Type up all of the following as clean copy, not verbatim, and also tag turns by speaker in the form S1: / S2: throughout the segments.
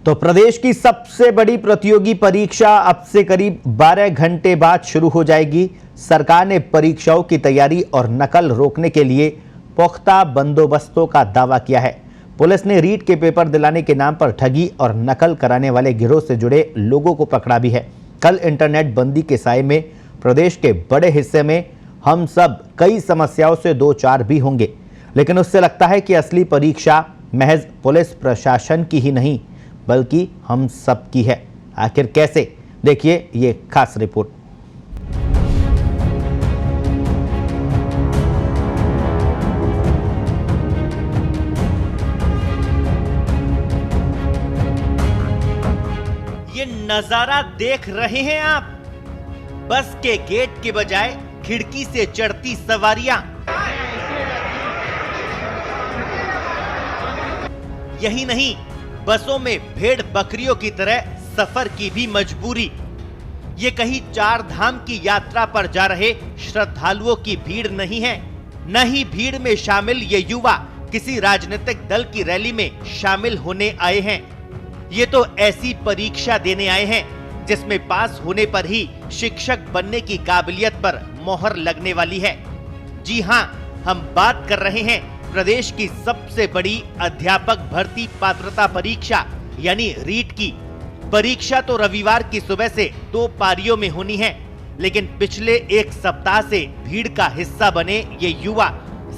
S1: तो प्रदेश की सबसे बड़ी प्रतियोगी परीक्षा अब से करीब 12 घंटे बाद शुरू हो जाएगी। सरकार ने परीक्षाओं की तैयारी और नकल रोकने के लिए पुख्ता बंदोबस्तों का दावा किया है। पुलिस ने रीट के पेपर दिलाने के नाम पर ठगी और नकल कराने वाले गिरोह से जुड़े लोगों को पकड़ा भी है। कल इंटरनेट बंदी के साए में प्रदेश के बड़े हिस्से में हम सब कई समस्याओं से दो चार भी होंगे, लेकिन उससे लगता है कि असली परीक्षा महज पुलिस प्रशासन की ही नहीं बल्कि हम सब की है। आखिर कैसे, देखिए ये खास रिपोर्ट।
S2: ये नजारा देख रहे हैं आप, बस के गेट के बजाय खिड़की से चढ़ती सवारियां। यही नहीं, बसों में भेड़ बकरियों की तरह सफर की भी मजबूरी। ये कहीं चार धाम की यात्रा पर जा रहे श्रद्धालुओं की भीड़ नहीं है, न ही भीड़ में शामिल ये युवा किसी राजनीतिक दल की रैली में शामिल होने आए हैं। ये तो ऐसी परीक्षा देने आए हैं जिसमें पास होने पर ही शिक्षक बनने की काबिलियत पर मोहर लगने वाली है। जी हां, हम बात कर रहे हैं प्रदेश की सबसे बड़ी अध्यापक भर्ती पात्रता परीक्षा यानी रीट की। परीक्षा तो रविवार की सुबह से 2 पारियों में होनी है, लेकिन पिछले एक सप्ताह से भीड़ का हिस्सा बने ये युवा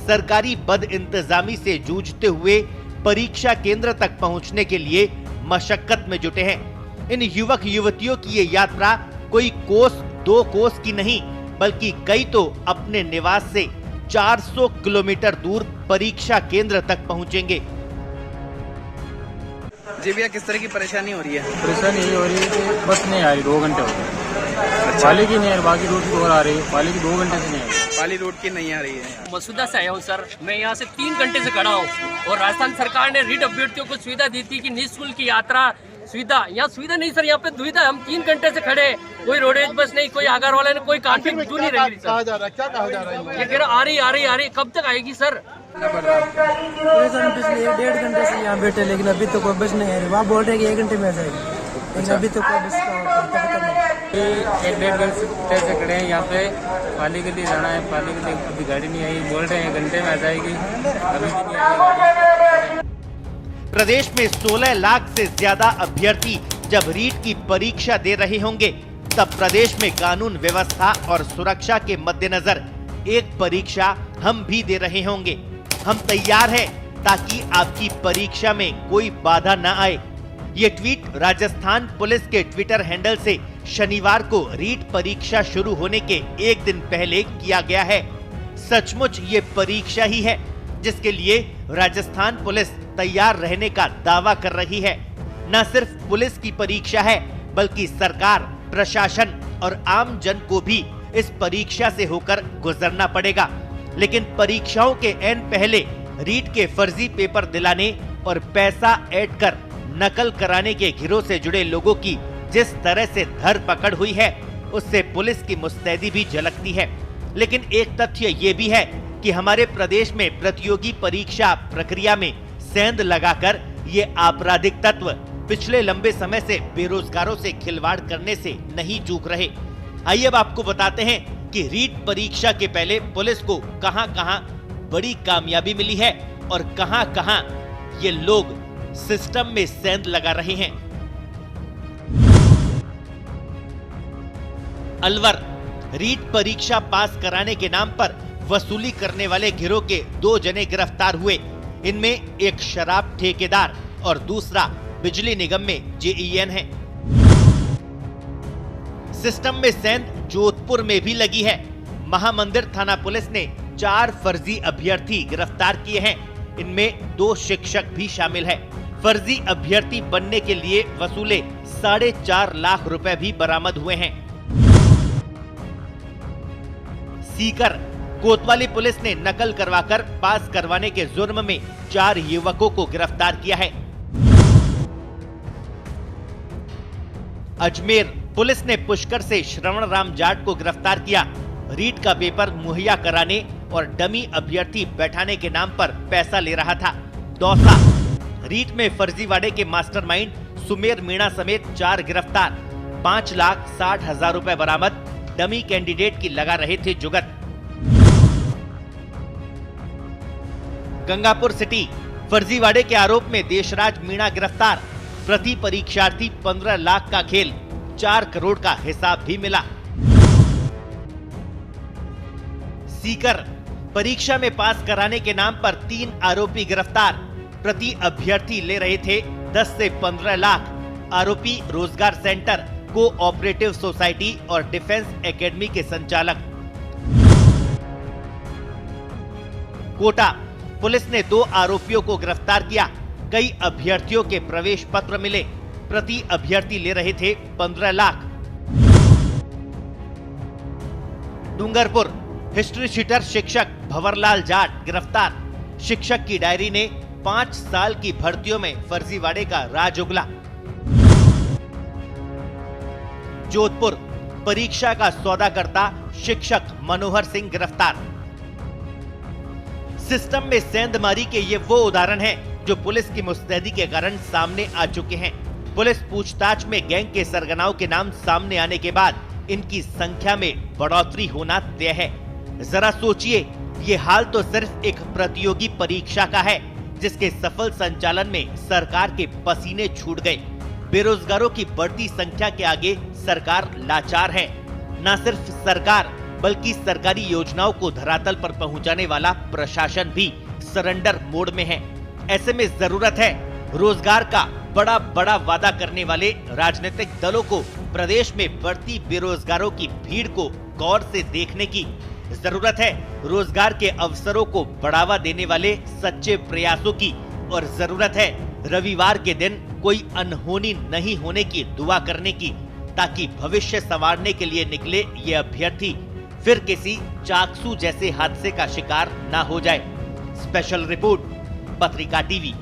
S2: सरकारी बदइंतजामी से जूझते हुए परीक्षा केंद्र तक पहुंचने के लिए मशक्कत में जुटे हैं। इन युवक युवतियों की ये यात्रा कोई कोस 2 कोस की नहीं, बल्कि कई तो अपने निवास से 400 किलोमीटर दूर परीक्षा केंद्र तक पहुंचेंगे।
S3: जी भैया, किस तरह की परेशानी हो रही है?
S4: परेशानी ये हो रही है कि बस नहीं आ रही, 2 घंटे हो गए। पाली की नहीं आ रही, बाकी रूट की और आ रही है। पाली की 2 घंटे से नहीं आ रही।
S3: पाली रूट की नहीं आ रही है।
S5: मसूदा से आया हूँ सर, मैं यहाँ से 3 घंटे से खड़ा हूँ और राजस्थान सरकार ने रीट अभ्यर्थियों को सुविधा दी थी कि निःशुल्क की यात्रा सुविधा। यहाँ सुविधा नहीं सर, यहाँ पे दुविधा। हम 3 घंटे से खड़े, कोई रोडवेज बस नहीं, कोई आगार वाला नहीं, कोई कॉन्फ्लिक्ट क्यों नहीं रही सर?
S3: कहा जा रहा है, क्या कहा जा रहा है?
S5: ये कह रहा आ रही, कब तक आएगी सर?
S6: पिछले 1.5 घंटे से यहाँ बैठे, लेकिन अभी तो कोई बस नहीं आ रही। वहाँ बोल रहे कि 1 घंटे में आ जाएगी, लेकिन अभी तो कोई बस का पता नहीं।
S4: 1-1.5 घंटे से खड़े हैं यहाँ पे। पाली के लिए जाना है, पाली के लिए अभी गाड़ी नहीं आई। बोल रहे हैं 1 घंटे में आ जाएगी, अभी भी नहीं आई।
S2: प्रदेश में 16 लाख से ज्यादा अभ्यर्थी जब रीट की परीक्षा दे रहे होंगे, तब प्रदेश में कानून व्यवस्था और सुरक्षा के मद्देनजर एक परीक्षा हम भी दे रहे होंगे। हम तैयार हैं ताकि आपकी परीक्षा में कोई बाधा न आए। ये ट्वीट राजस्थान पुलिस के ट्विटर हैंडल से शनिवार को रीट परीक्षा शुरू होने के 1 दिन पहले किया गया है। सचमुच ये परीक्षा ही है जिसके लिए राजस्थान पुलिस तैयार रहने का दावा कर रही है। न सिर्फ पुलिस की परीक्षा है, बल्कि सरकार, प्रशासन और आम जन को भी इस परीक्षा से होकर गुजरना पड़ेगा। लेकिन परीक्षाओं के एन पहले रीट के फर्जी पेपर दिलाने और पैसा ऐड कर नकल कराने के गिरोह से जुड़े लोगों की जिस तरह से धरपकड़ हुई है, उससे पुलिस की मुस्तैदी भी झलकती है। लेकिन एक तथ्य ये भी है कि हमारे प्रदेश में प्रतियोगी परीक्षा प्रक्रिया में सेंध लगाकर ये आपराधिक तत्व पिछले लंबे समय से बेरोजगारों से खिलवाड़ करने से नहीं चूक रहे। आइए अब आपको बताते हैं कि रीट परीक्षा के पहले पुलिस को कहां-कहां बड़ी कामयाबी मिली है और कहां-कहां ये लोग सिस्टम में सेंध लगा रहे हैं। अलवर, रीट परीक्षा पास कराने के नाम पर वसूली करने वाले गिरोह के 2 जने गिरफ्तार हुए। इनमें एक शराब ठेकेदार और दूसरा बिजली निगम में जेईएन है। सिस्टम में सेंध जोधपुर में भी लगी है। महामंदिर थाना पुलिस ने 4 फर्जी अभ्यर्थी गिरफ्तार किए हैं। इनमें 2 शिक्षक भी शामिल है। फर्जी अभ्यर्थी बनने के लिए वसूले 4.5 लाख रुपए भी बरामद हुए हैं। सीकर, कोतवाली पुलिस ने नकल करवाकर पास करवाने के जुर्म में 4 युवकों को गिरफ्तार किया है। अजमेर, पुलिस ने पुष्कर से श्रवण राम जाट को गिरफ्तार किया। रीट का पेपर मुहैया कराने और डमी अभ्यर्थी बैठाने के नाम पर पैसा ले रहा था। दौसा, रीट में फर्जीवाड़े के मास्टरमाइंड सुमेर मीणा समेत 4 गिरफ्तार, 5,60,000 रुपए बरामद, डमी कैंडिडेट की लगा रहे थे जुगत। गंगापुर सिटी फर्जीवाड़े के आरोप में देशराज मीणा गिरफ्तार, प्रति परीक्षार्थी 15 लाख का खेल, 4 करोड़ का हिसाब भी मिला। सीकर परीक्षा में पास कराने के नाम पर 3 आरोपी गिरफ्तार, प्रति अभ्यर्थी ले रहे थे 10 से 15 लाख। आरोपी रोजगार सेंटर, कोऑपरेटिव सोसाइटी और डिफेंस एकेडमी के संचालक। कोटा पुलिस ने 2 आरोपियों को गिरफ्तार किया, कई अभ्यर्थियों के प्रवेश पत्र मिले, प्रति अभ्यर्थी ले रहे थे 15 लाख। डूंगरपुर हिस्ट्री शीटर शिक्षक भंवरलाल जाट गिरफ्तार, शिक्षक की डायरी ने 5 साल की भर्तियों में फर्जीवाड़े का राज उगला। जोधपुर परीक्षा का सौदा करता शिक्षक मनोहर सिंह गिरफ्तार। सिस्टम में सेंधमारी के ये वो उदाहरण हैं जो पुलिस की मुस्तैदी के कारण सामने आ चुके हैं। पुलिस पूछताछ में गैंग के सरगनाओं के नाम सामने आने के बाद इनकी संख्या में बढ़ोतरी होना तय है। जरा सोचिए, ये हाल तो सिर्फ एक प्रतियोगी परीक्षा का है जिसके सफल संचालन में सरकार के पसीने छूट गए। बेरोजगारों की बढ़ती संख्या के आगे सरकार लाचार है। न सिर्फ सरकार बल्कि सरकारी योजनाओं को धरातल पर पहुंचाने वाला प्रशासन भी सरेंडर मोड में है। ऐसे में जरूरत है रोजगार का बड़ा बड़ा वादा करने वाले राजनीतिक दलों को प्रदेश में बढ़ती बेरोजगारों की भीड़ को गौर से देखने की। जरूरत है रोजगार के अवसरों को बढ़ावा देने वाले सच्चे प्रयासों की, और जरूरत है रविवार के दिन कोई अनहोनी नहीं होने की दुआ करने की, ताकि भविष्य संवारने के लिए निकले ये अभ्यर्थी फिर किसी चाकसू जैसे हादसे का शिकार ना हो जाए। स्पेशल रिपोर्ट, पत्रिका टीवी।